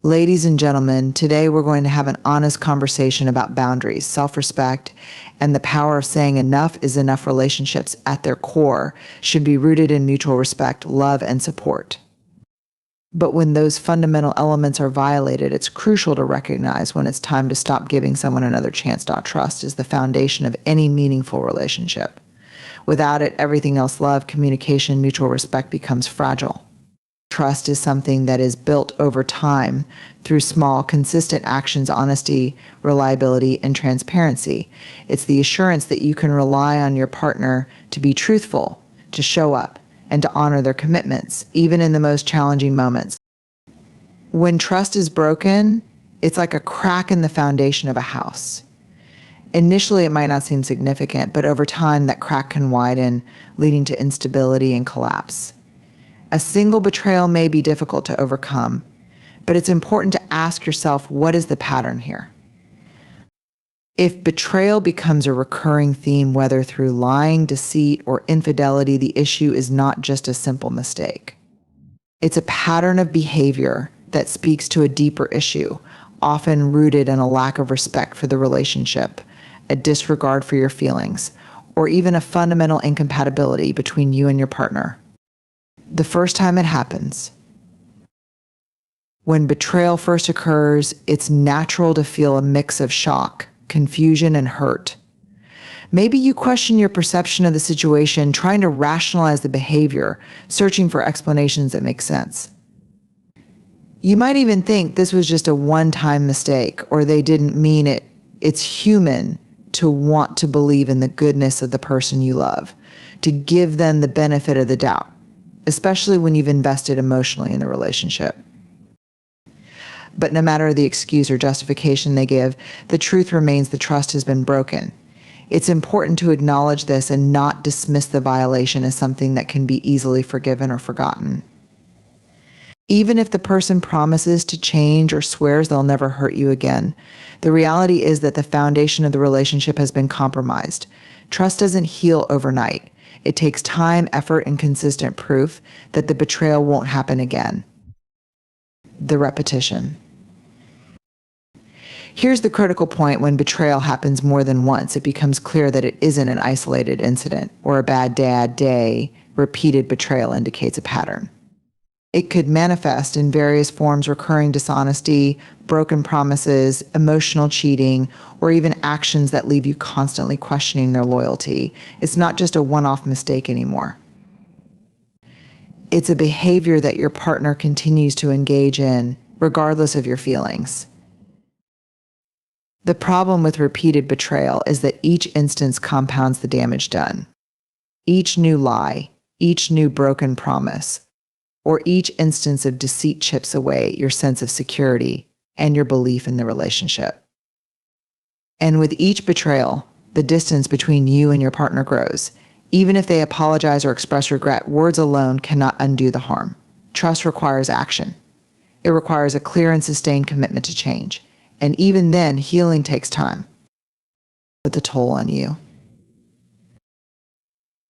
Ladies and gentlemen, today we're going to have an honest conversation about boundaries, self-respect, and the power of saying enough is enough. Relationships at their core should be rooted in mutual respect, love, and support. But when those fundamental elements are violated, it's crucial to recognize when it's time to stop giving someone another chance. Trust is the foundation of any meaningful relationship. Without it, everything else, love, communication, mutual respect, becomes fragile. Trust is something that is built over time through small, consistent actions, honesty, reliability, and transparency. It's the assurance that you can rely on your partner to be truthful, to show up, and to honor their commitments, even in the most challenging moments. When trust is broken, it's like a crack in the foundation of a house. Initially, it might not seem significant, but over time, that crack can widen, leading to instability and collapse. A single betrayal may be difficult to overcome, but it's important to ask yourself, what is the pattern here? If betrayal becomes a recurring theme, whether through lying, deceit, or infidelity, the issue is not just a simple mistake. It's a pattern of behavior that speaks to a deeper issue, often rooted in a lack of respect for the relationship, a disregard for your feelings, or even a fundamental incompatibility between you and your partner. The first time it happens, when betrayal first occurs, it's natural to feel a mix of shock, confusion, and hurt. Maybe you question your perception of the situation, trying to rationalize the behavior, searching for explanations that make sense. You might even think this was just a one-time mistake, or they didn't mean it. It's human to want to believe in the goodness of the person you love, to give them the benefit of the doubt, especially when you've invested emotionally in the relationship. But no matter the excuse or justification they give, the truth remains the trust has been broken. It's important to acknowledge this and not dismiss the violation as something that can be easily forgiven or forgotten. Even if the person promises to change or swears they'll never hurt you again, the reality is that the foundation of the relationship has been compromised. Trust doesn't heal overnight. It takes time, effort, and consistent proof that the betrayal won't happen again. The repetition. Here's the critical point: when betrayal happens more than once, it becomes clear that it isn't an isolated incident or a bad day. Repeated betrayal indicates a pattern. It could manifest in various forms: recurring dishonesty, broken promises, emotional cheating, or even actions that leave you constantly questioning their loyalty. It's not just a one-off mistake anymore. It's a behavior that your partner continues to engage in, regardless of your feelings. The problem with repeated betrayal is that each instance compounds the damage done. Each new lie, each new broken promise, or each instance of deceit chips away your sense of security and your belief in the relationship. And with each betrayal, the distance between you and your partner grows. Even if they apologize or express regret, words alone cannot undo the harm. Trust requires action. It requires a clear and sustained commitment to change. And even then, healing takes time. Put the toll on you.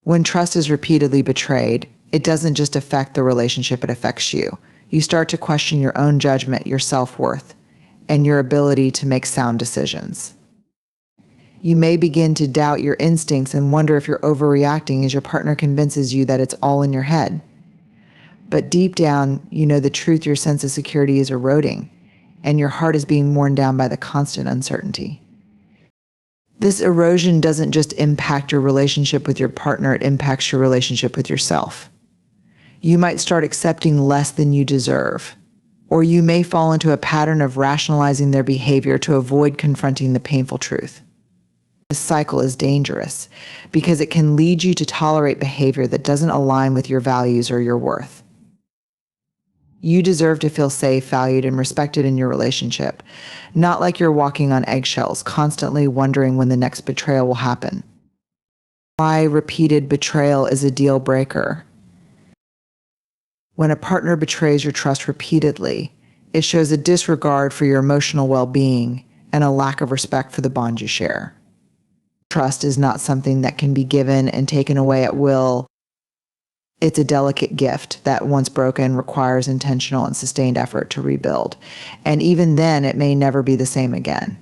When trust is repeatedly betrayed, it doesn't just affect the relationship, it affects you. You start to question your own judgment, your self-worth, and your ability to make sound decisions. You may begin to doubt your instincts and wonder if you're overreacting as your partner convinces you that it's all in your head. But deep down, you know the truth: your sense of security is eroding, and your heart is being worn down by the constant uncertainty. This erosion doesn't just impact your relationship with your partner, it impacts your relationship with yourself. You might start accepting less than you deserve, or you may fall into a pattern of rationalizing their behavior to avoid confronting the painful truth. This cycle is dangerous because it can lead you to tolerate behavior that doesn't align with your values or your worth. You deserve to feel safe, valued, and respected in your relationship, not like you're walking on eggshells, constantly wondering when the next betrayal will happen. Why repeated betrayal is a deal breaker. When a partner betrays your trust repeatedly, it shows a disregard for your emotional well-being and a lack of respect for the bond you share. Trust is not something that can be given and taken away at will. It's a delicate gift that, once broken, requires intentional and sustained effort to rebuild. And even then, it may never be the same again.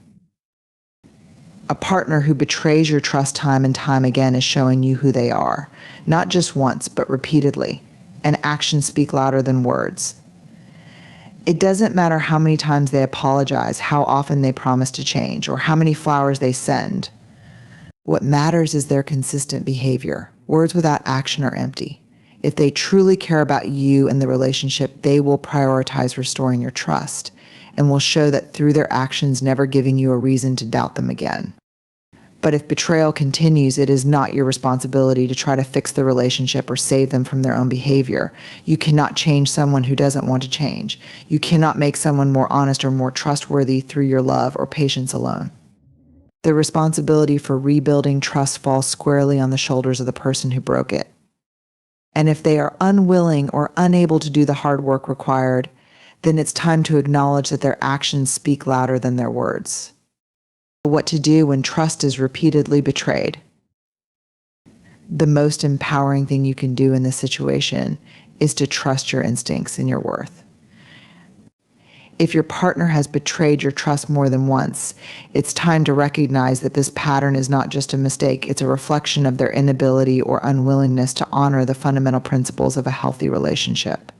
A partner who betrays your trust time and time again is showing you who they are, not just once, but repeatedly. And actions speak louder than words. It doesn't matter how many times they apologize, how often they promise to change, or how many flowers they send. What matters is their consistent behavior. Words without action are empty. If they truly care about you and the relationship, they will prioritize restoring your trust and will show that through their actions, never giving you a reason to doubt them again. But if betrayal continues, it is not your responsibility to try to fix the relationship or save them from their own behavior. You cannot change someone who doesn't want to change. You cannot make someone more honest or more trustworthy through your love or patience alone. The responsibility for rebuilding trust falls squarely on the shoulders of the person who broke it. And if they are unwilling or unable to do the hard work required, then it's time to acknowledge that their actions speak louder than their words. What to do when trust is repeatedly betrayed. The most empowering thing you can do in this situation is to trust your instincts and your worth. If your partner has betrayed your trust more than once, it's time to recognize that this pattern is not just a mistake, it's a reflection of their inability or unwillingness to honor the fundamental principles of a healthy relationship.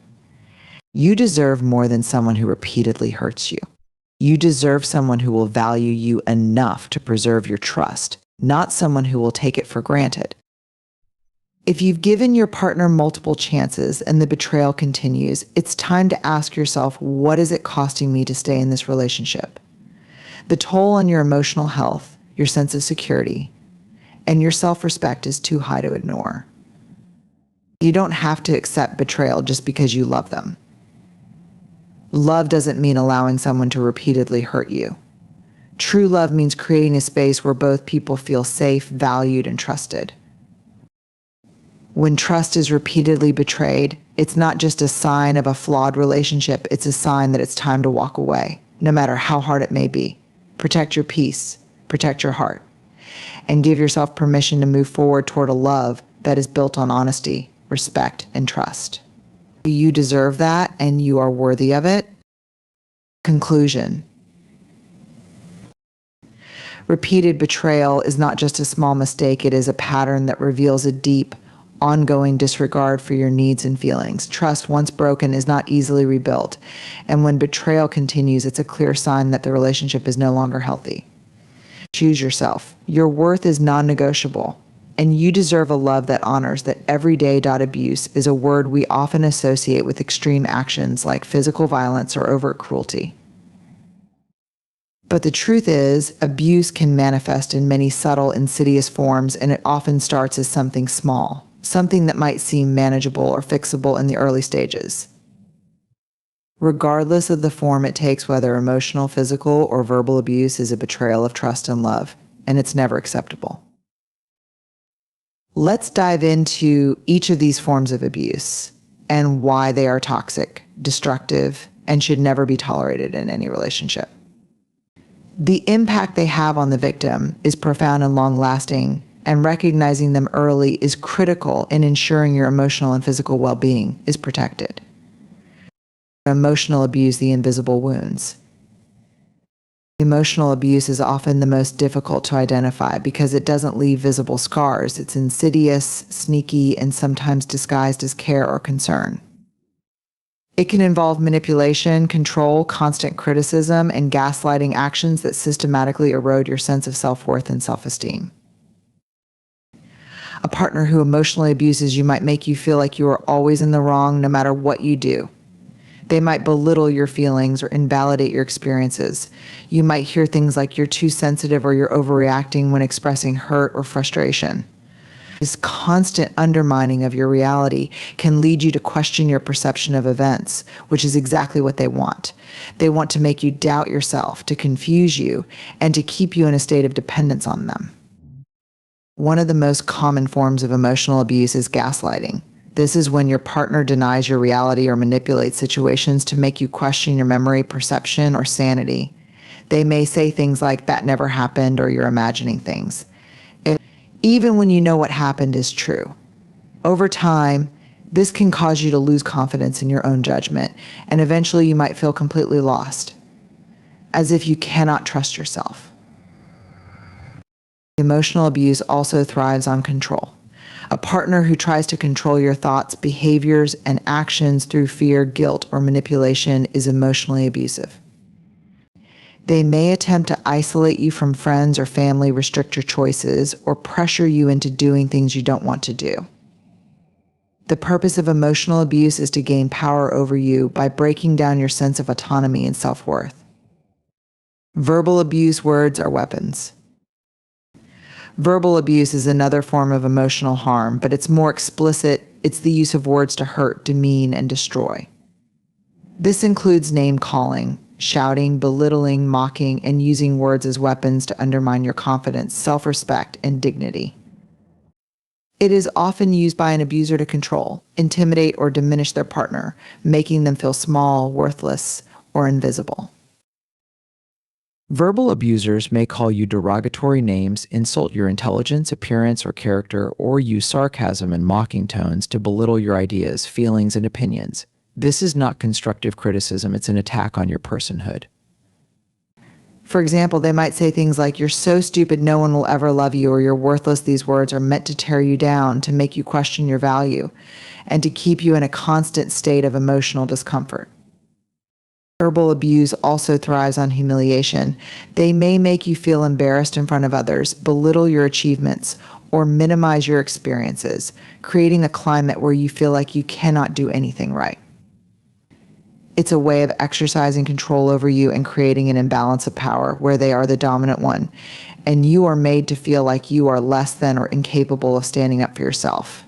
You deserve more than someone who repeatedly hurts you. You deserve someone who will value you enough to preserve your trust, not someone who will take it for granted. If you've given your partner multiple chances and the betrayal continues, it's time to ask yourself, what is it costing me to stay in this relationship? The toll on your emotional health, your sense of security, and your self-respect is too high to ignore. You don't have to accept betrayal just because you love them. Love doesn't mean allowing someone to repeatedly hurt you. True love means creating a space where both people feel safe, valued, and trusted. When trust is repeatedly betrayed, it's not just a sign of a flawed relationship, it's a sign that it's time to walk away, no matter how hard it may be. Protect your peace, protect your heart, and give yourself permission to move forward toward a love that is built on honesty, respect, and trust. You deserve that, and you are worthy of it. Conclusion. Repeated betrayal is not just a small mistake, it is a pattern that reveals a deep, ongoing disregard for your needs and feelings. Trust, once broken, is not easily rebuilt, and when betrayal continues, it's a clear sign that the relationship is no longer healthy. Choose yourself. Your worth is non-negotiable, and you deserve a love that honors that. Everyday abuse is a word we often associate with extreme actions like physical violence or overt cruelty. But the truth is, abuse can manifest in many subtle, insidious forms, and it often starts as something small, something that might seem manageable or fixable in the early stages. Regardless of the form it takes, whether emotional, physical, or verbal abuse is a betrayal of trust and love, and it's never acceptable. Let's dive into each of these forms of abuse and why they are toxic, destructive, and should never be tolerated in any relationship. The impact they have on the victim is profound and long-lasting, and recognizing them early is critical in ensuring your emotional and physical well-being is protected. Emotional abuse, the invisible wounds. Emotional abuse is often the most difficult to identify because it doesn't leave visible scars. It's insidious, sneaky, and sometimes disguised as care or concern. It can involve manipulation, control, constant criticism, and gaslighting actions that systematically erode your sense of self-worth and self-esteem. A partner who emotionally abuses you might make you feel like you are always in the wrong no matter what you do. They might belittle your feelings or invalidate your experiences. You might hear things like you're too sensitive or you're overreacting when expressing hurt or frustration. This constant undermining of your reality can lead you to question your perception of events, which is exactly what they want. They want to make you doubt yourself, to confuse you, and to keep you in a state of dependence on them. One of the most common forms of emotional abuse is gaslighting. This is when your partner denies your reality or manipulates situations to make you question your memory, perception, or sanity. They may say things like, "That never happened," or "You're imagining things," even when you know what happened is true. Over time, This can cause you to lose confidence in your own judgment, and eventually you might feel completely lost, as if you cannot trust yourself. Emotional abuse also thrives on control. A partner who tries to control your thoughts, behaviors, and actions through fear, guilt, or manipulation is emotionally abusive. They may attempt to isolate you from friends or family, restrict your choices, or pressure you into doing things you don't want to do. The purpose of emotional abuse is to gain power over you by breaking down your sense of autonomy and self-worth. Verbal abuse words are weapons. Verbal abuse is another form of emotional harm, but it's more explicit. It's the use of words to hurt, demean, and destroy. This includes name-calling, shouting, belittling, mocking, and using words as weapons to undermine your confidence, self-respect, and dignity. It is often used by an abuser to control, intimidate, or diminish their partner, making them feel small, worthless, or invisible. Verbal abusers may call you derogatory names, insult your intelligence, appearance, or character, or use sarcasm and mocking tones to belittle your ideas, feelings, and opinions. This is not constructive criticism, it's an attack on your personhood. For example, they might say things like, "You're so stupid, no one will ever love you," or "You're worthless." These words are meant to tear you down, to make you question your value, and to keep you in a constant state of emotional discomfort. Verbal abuse also thrives on humiliation. They may make you feel embarrassed in front of others, belittle your achievements, or minimize your experiences, creating a climate where you feel like you cannot do anything right. It's a way of exercising control over you and creating an imbalance of power where they are the dominant one, and you are made to feel like you are less than or incapable of standing up for yourself.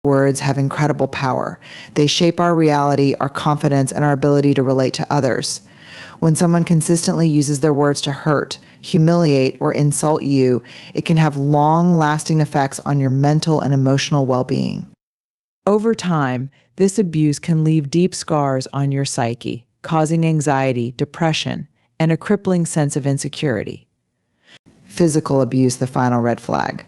Words have incredible power. They shape our reality, our confidence, and our ability to relate to others. When someone consistently uses their words to hurt, humiliate, or insult you, it can have long-lasting effects on your mental and emotional well-being. Over time, this abuse can leave deep scars on your psyche, causing anxiety, depression, and a crippling sense of insecurity. Physical abuse, the final red flag.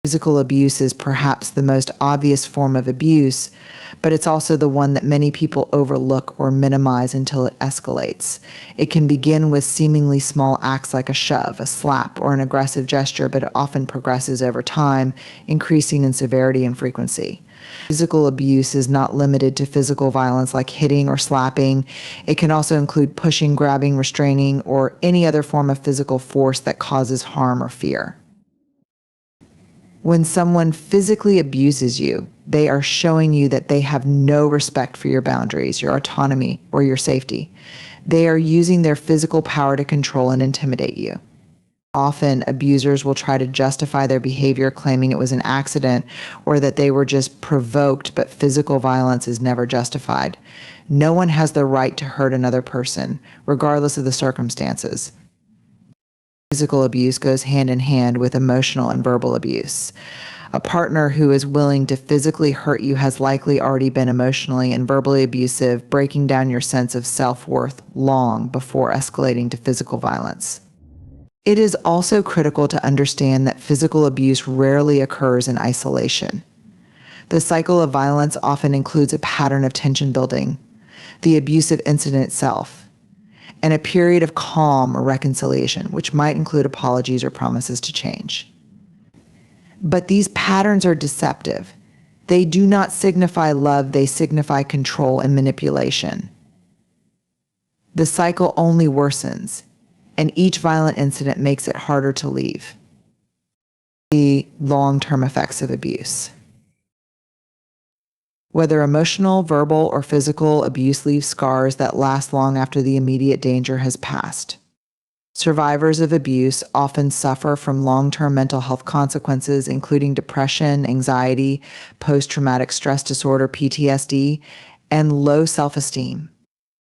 Physical abuse is perhaps the most obvious form of abuse, but it's also the one that many people overlook or minimize until it escalates. It can begin with seemingly small acts like a shove, a slap, or an aggressive gesture, but it often progresses over time, increasing in severity and frequency. Physical abuse is not limited to physical violence like hitting or slapping. It can also include pushing, grabbing, restraining, or any other form of physical force that causes harm or fear. When someone physically abuses you, they are showing you that they have no respect for your boundaries, your autonomy, or your safety. They are using their physical power to control and intimidate you. Often, abusers will try to justify their behavior, claiming it was an accident or that they were just provoked, but physical violence is never justified. No one has the right to hurt another person, regardless of the circumstances. Physical abuse goes hand in hand with emotional and verbal abuse. A partner who is willing to physically hurt you has likely already been emotionally and verbally abusive, breaking down your sense of self-worth long before escalating to physical violence. It is also critical to understand that physical abuse rarely occurs in isolation. The cycle of violence often includes a pattern of tension building, the abusive incident itself, and a period of calm or reconciliation, which might include apologies or promises to change. But these patterns are deceptive. They do not signify love, they signify control and manipulation. The cycle only worsens, and each violent incident makes it harder to leave. The long-term effects of abuse. Whether emotional, verbal, or physical abuse leaves scars that last long after the immediate danger has passed. Survivors of abuse often suffer from long-term mental health consequences, including depression, anxiety, post-traumatic stress disorder, PTSD, and low self-esteem.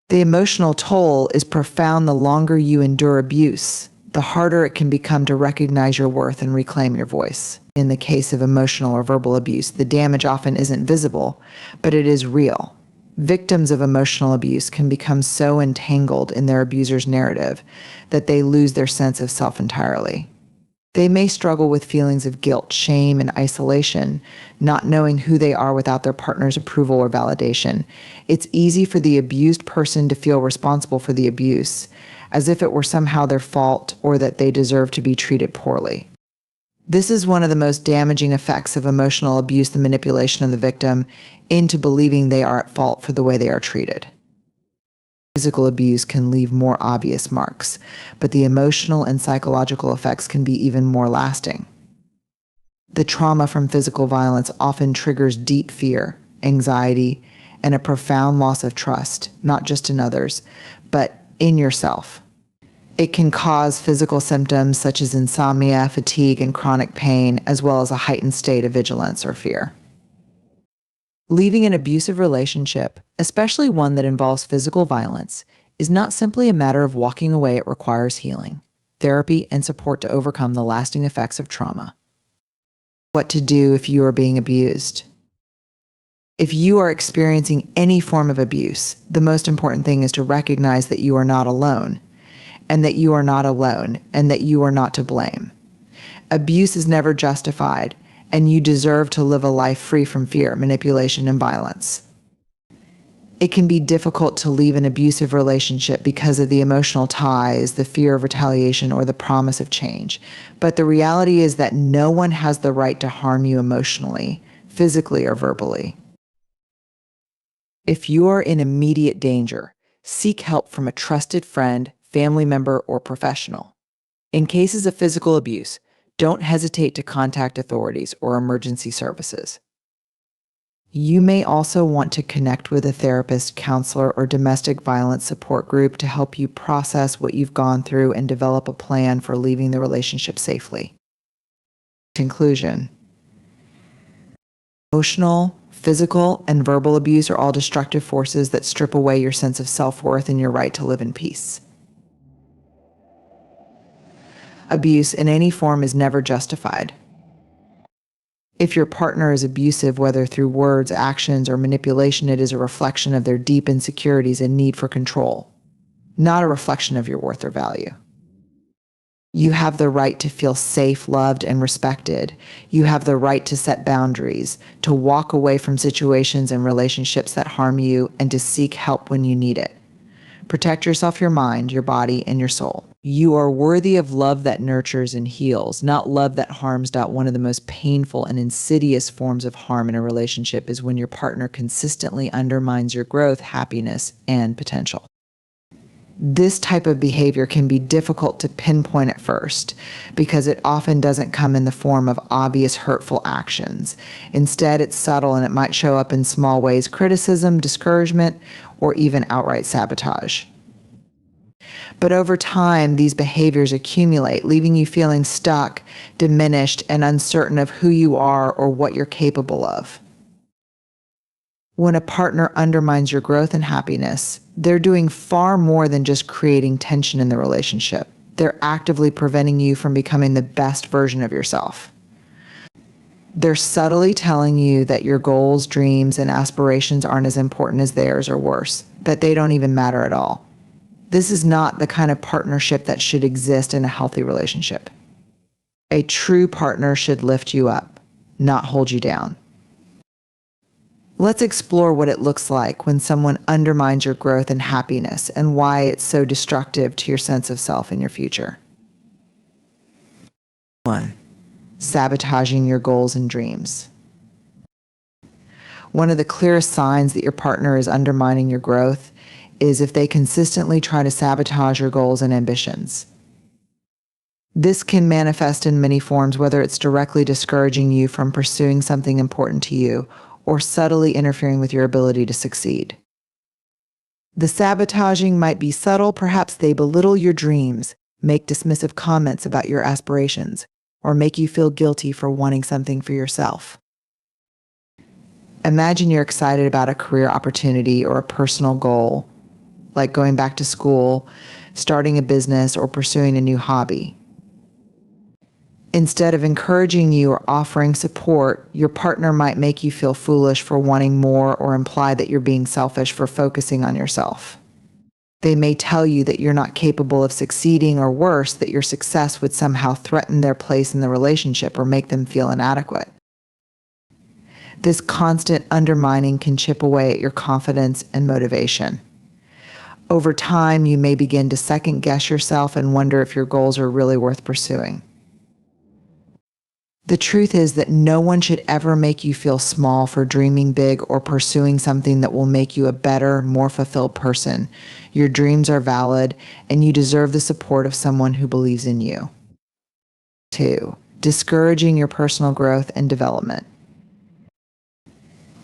The emotional toll is profound the longer you endure abuse. The harder it can become to recognize your worth and reclaim your voice. In the case of emotional or verbal abuse, the damage often isn't visible, but it is real. Victims of emotional abuse can become so entangled in their abuser's narrative that they lose their sense of self entirely. They may struggle with feelings of guilt, shame, and isolation, not knowing who they are without their partner's approval or validation. It's easy for the abused person to feel responsible for the abuse, as if it were somehow their fault or that they deserve to be treated poorly. This is one of the most damaging effects of emotional abuse, the manipulation of the victim into believing they are at fault for the way they are treated. Physical abuse can leave more obvious marks, but the emotional and psychological effects can be even more lasting. The trauma from physical violence often triggers deep fear, anxiety, and a profound loss of trust, not just in others, but in yourself. It can cause physical symptoms such as insomnia, fatigue, and chronic pain, as well as a heightened state of vigilance or fear. Leaving an abusive relationship, especially one that involves physical violence, is not simply a matter of walking away. It requires healing, therapy, and support to overcome the lasting effects of trauma. What to do if you are being abused? If you are experiencing any form of abuse, the most important thing is to recognize that you are not alone, and that you are not alone, and that you are not to blame. Abuse is never justified, and you deserve to live a life free from fear, manipulation, and violence. It can be difficult to leave an abusive relationship because of the emotional ties, the fear of retaliation, or the promise of change. But the reality is that no one has the right to harm you emotionally, physically, or verbally. If you are in immediate danger, seek help from a trusted friend, family member, or professional. In cases of physical abuse, don't hesitate to contact authorities or emergency services. You may also want to connect with a therapist, counselor, or domestic violence support group to help you process what you've gone through and develop a plan for leaving the relationship safely. Conclusion: emotional, physical, and verbal abuse are all destructive forces that strip away your sense of self-worth and your right to live in peace. Abuse in any form is never justified. If your partner is abusive, whether through words, actions, or manipulation, it is a reflection of their deep insecurities and need for control, not a reflection of your worth or value. You have the right to feel safe, loved, and respected. You have the right to set boundaries, to walk away from situations and relationships that harm you, and to seek help when you need it. Protect yourself, your mind, your body, and your soul. You are worthy of love that nurtures and heals, not love that harms. One of the most painful and insidious forms of harm in a relationship is when your partner consistently undermines your growth, happiness, and potential. This type of behavior can be difficult to pinpoint at first because it often doesn't come in the form of obvious hurtful actions. Instead, it's subtle and it might show up in small ways: criticism, discouragement, or even outright sabotage. But over time, these behaviors accumulate, leaving you feeling stuck, diminished, and uncertain of who you are or what you're capable of. When a partner undermines your growth and happiness, they're doing far more than just creating tension in the relationship. They're actively preventing you from becoming the best version of yourself. They're subtly telling you that your goals, dreams, and aspirations aren't as important as theirs, or worse, that they don't even matter at all. This is not the kind of partnership that should exist in a healthy relationship. A true partner should lift you up, not hold you down. Let's explore what it looks like when someone undermines your growth and happiness and why it's so destructive to your sense of self and your future. 1. Sabotaging your goals and dreams. One of the clearest signs that your partner is undermining your growth is if they consistently try to sabotage your goals and ambitions. This can manifest in many forms, whether it's directly discouraging you from pursuing something important to you or subtly interfering with your ability to succeed. The sabotaging might be subtle. Perhaps they belittle your dreams, make dismissive comments about your aspirations, or make you feel guilty for wanting something for yourself. Imagine you're excited about a career opportunity or a personal goal, like going back to school, starting a business, or pursuing a new hobby. Instead of encouraging you or offering support, your partner might make you feel foolish for wanting more or imply that you're being selfish for focusing on yourself. They may tell you that you're not capable of succeeding, or worse, that your success would somehow threaten their place in the relationship or make them feel inadequate. This constant undermining can chip away at your confidence and motivation. Over time, you may begin to second guess yourself and wonder if your goals are really worth pursuing. The truth is that no one should ever make you feel small for dreaming big or pursuing something that will make you a better, more fulfilled person. Your dreams are valid, and you deserve the support of someone who believes in you. 2. Discouraging your personal growth and development.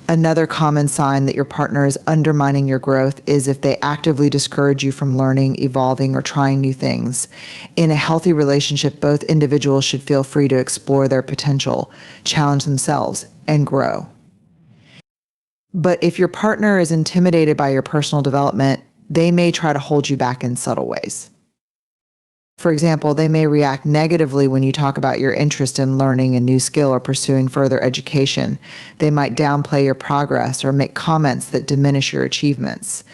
Another common sign that your partner is undermining your growth is if they actively discourage you from learning, evolving, or trying new things. In a healthy relationship, both individuals should feel free to explore their potential, challenge themselves, and grow. But if your partner is intimidated by your personal development, they may try to hold you back in subtle ways. For example, they may react negatively when you talk about your interest in learning a new skill or pursuing further education. They might downplay your progress or make comments that diminish your achievements.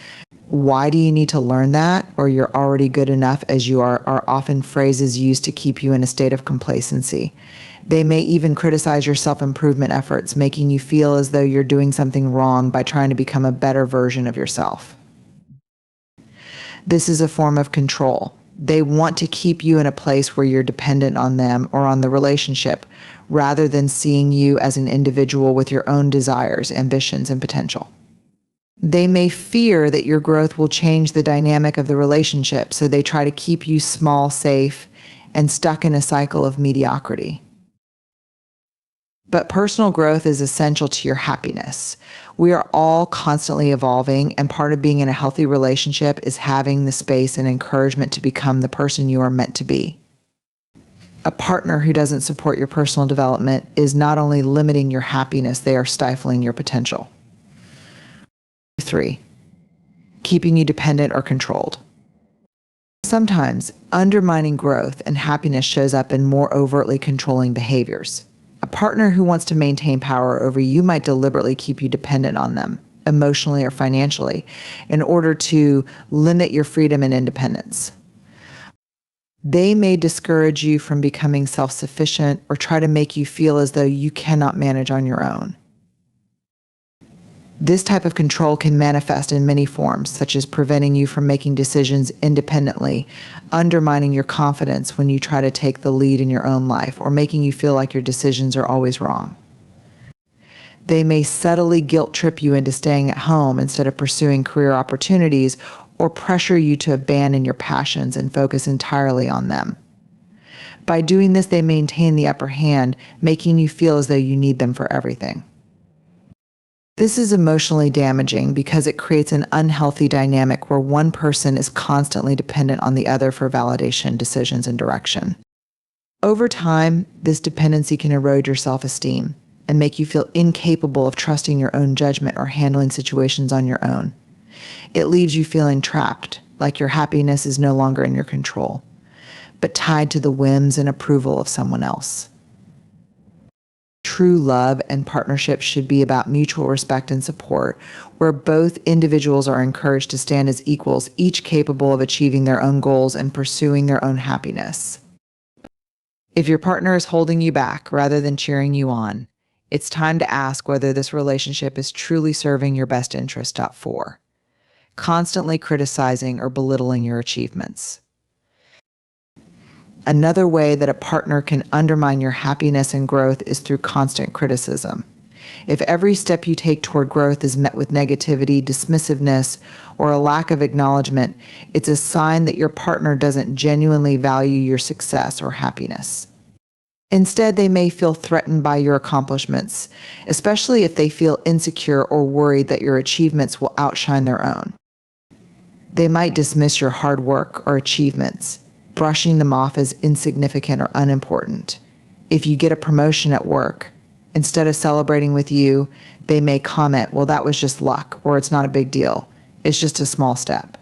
"Why do you need to learn that?" or "You're already good enough as you are often phrases used to keep you in a state of complacency. They may even criticize your self-improvement efforts, making you feel as though you're doing something wrong by trying to become a better version of yourself. This is a form of control. They want to keep you in a place where you're dependent on them or on the relationship, rather than seeing you as an individual with your own desires, ambitions, and potential. They may fear that your growth will change the dynamic of the relationship, so they try to keep you small, safe, and stuck in a cycle of mediocrity. But personal growth is essential to your happiness. We are all constantly evolving, and part of being in a healthy relationship is having the space and encouragement to become the person you are meant to be. A partner who doesn't support your personal development is not only limiting your happiness, they are stifling your potential. 3. Keeping you dependent or controlled. Sometimes undermining growth and happiness shows up in more overtly controlling behaviors. A partner who wants to maintain power over you might deliberately keep you dependent on them, emotionally or financially, in order to limit your freedom and independence. They may discourage you from becoming self-sufficient or try to make you feel as though you cannot manage on your own. This type of control can manifest in many forms, such as preventing you from making decisions independently, undermining your confidence when you try to take the lead in your own life, or making you feel like your decisions are always wrong. They may subtly guilt trip you into staying at home instead of pursuing career opportunities, or pressure you to abandon your passions and focus entirely on them. By doing this, they maintain the upper hand, making you feel as though you need them for everything. This is emotionally damaging because it creates an unhealthy dynamic where one person is constantly dependent on the other for validation, decisions, and direction. Over time, this dependency can erode your self-esteem and make you feel incapable of trusting your own judgment or handling situations on your own. It leaves you feeling trapped, like your happiness is no longer in your control, but tied to the whims and approval of someone else. True love and partnership should be about mutual respect and support, where both individuals are encouraged to stand as equals, each capable of achieving their own goals and pursuing their own happiness. If your partner is holding you back rather than cheering you on, it's time to ask whether this relationship is truly serving your best interest. 4. Constantly criticizing or belittling your achievements. Another way that a partner can undermine your happiness and growth is through constant criticism. If every step you take toward growth is met with negativity, dismissiveness, or a lack of acknowledgement, it's a sign that your partner doesn't genuinely value your success or happiness. Instead, they may feel threatened by your accomplishments, especially if they feel insecure or worried that your achievements will outshine their own. They might dismiss your hard work or achievements, brushing them off as insignificant or unimportant. If you get a promotion at work, instead of celebrating with you, they may comment, "Well, that was just luck," or "It's not a big deal. It's just a small step."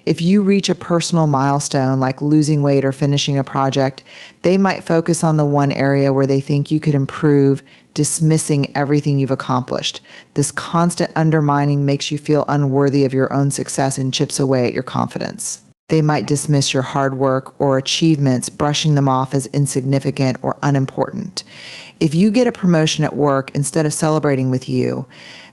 If you reach a personal milestone like losing weight or finishing a project, they might focus on the one area where they think you could improve, dismissing everything you've accomplished. This constant undermining makes you feel unworthy of your own success and chips away at your confidence. They might dismiss your hard work or achievements, brushing them off as insignificant or unimportant. If you get a promotion at work, instead of celebrating with you,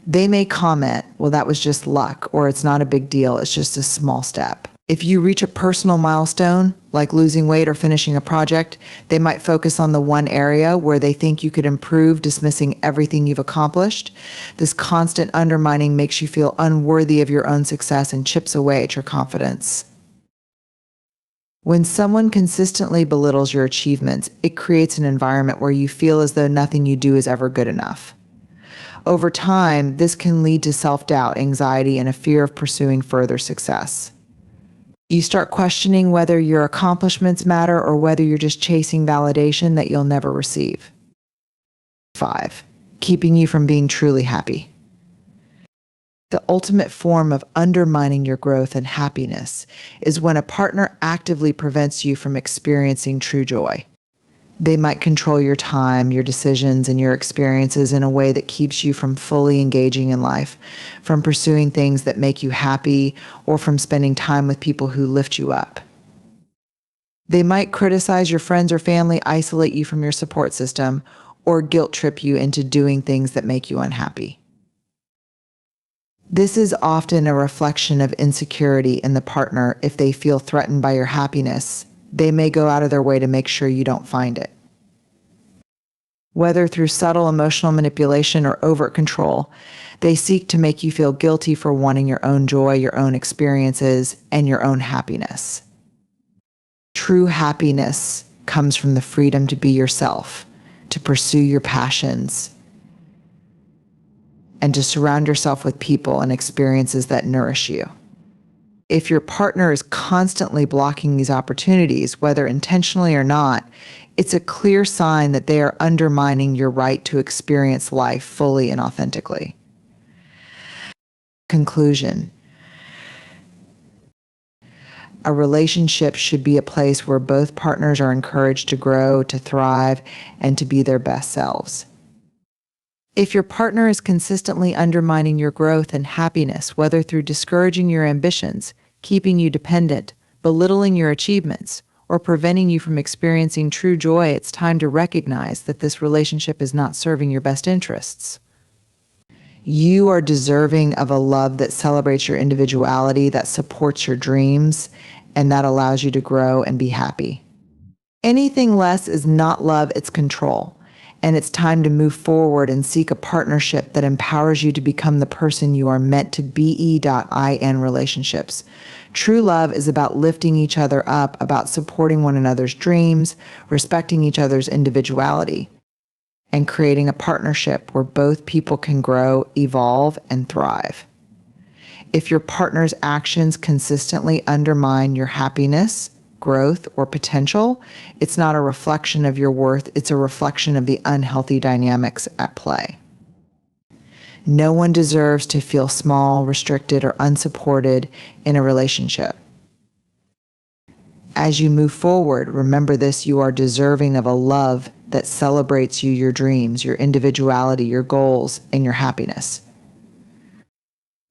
they may comment, well, that was just luck, or it's not a big deal, it's just a small step. If you reach a personal milestone, like losing weight or finishing a project, they might focus on the one area where they think you could improve, dismissing everything you've accomplished. This constant undermining makes you feel unworthy of your own success and chips away at your confidence. When someone consistently belittles your achievements, it creates an environment where you feel as though nothing you do is ever good enough. Over time, this can lead to self-doubt, anxiety, and a fear of pursuing further success. You start questioning whether your accomplishments matter or whether you're just chasing validation that you'll never receive. 5. Keeping you from being truly happy. The ultimate form of undermining your growth and happiness is when a partner actively prevents you from experiencing true joy. They might control your time, your decisions, and your experiences in a way that keeps you from fully engaging in life, from pursuing things that make you happy, or from spending time with people who lift you up. They might criticize your friends or family, isolate you from your support system, or guilt trip you into doing things that make you unhappy. This is often a reflection of insecurity in the partner. If they feel threatened by your happiness, they may go out of their way to make sure you don't find it. Whether through subtle emotional manipulation or overt control, they seek to make you feel guilty for wanting your own joy, your own experiences, and your own happiness. True happiness comes from the freedom to be yourself, to pursue your passions, and to surround yourself with people and experiences that nourish you. If your partner is constantly blocking these opportunities, whether intentionally or not, it's a clear sign that they are undermining your right to experience life fully and authentically. Conclusion. A relationship should be a place where both partners are encouraged to grow, to thrive, and to be their best selves. If your partner is consistently undermining your growth and happiness, whether through discouraging your ambitions, keeping you dependent, belittling your achievements, or preventing you from experiencing true joy, it's time to recognize that this relationship is not serving your best interests. You are deserving of a love that celebrates your individuality, that supports your dreams, and that allows you to grow and be happy. Anything less is not love, it's control. And it's time to move forward and seek a partnership that empowers you to become the person you are meant to be. In relationships. True love is about lifting each other up, about supporting one another's dreams, respecting each other's individuality, and creating a partnership where both people can grow, evolve, and thrive. If your partner's actions consistently undermine your happiness, growth, or potential, it's not a reflection of your worth, it's a reflection of the unhealthy dynamics at play. No one deserves to feel small, restricted, or unsupported in a relationship. As you move forward, remember this: you are deserving of a love that celebrates you, your dreams, your individuality, your goals, and your happiness.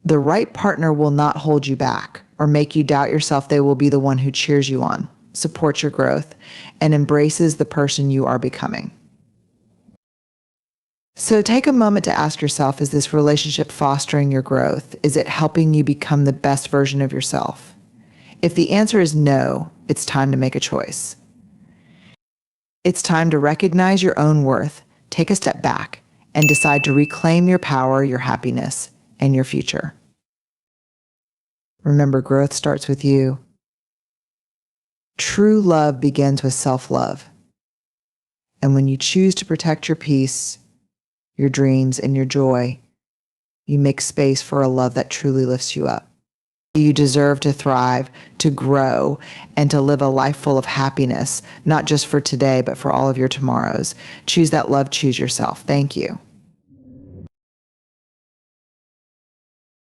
The right partner will not hold you back or make you doubt yourself. They will be the one who cheers you on, supports your growth, and embraces the person you are becoming. So take a moment to ask yourself, is this relationship fostering your growth? Is it helping you become the best version of yourself? If the answer is no, it's time to make a choice. It's time to recognize your own worth, take a step back, and decide to reclaim your power, your happiness, and your future. Remember, growth starts with you. True love begins with self-love. And when you choose to protect your peace, your dreams, and your joy, you make space for a love that truly lifts you up. You deserve to thrive, to grow, and to live a life full of happiness, not just for today, but for all of your tomorrows. Choose that love, choose yourself. Thank you.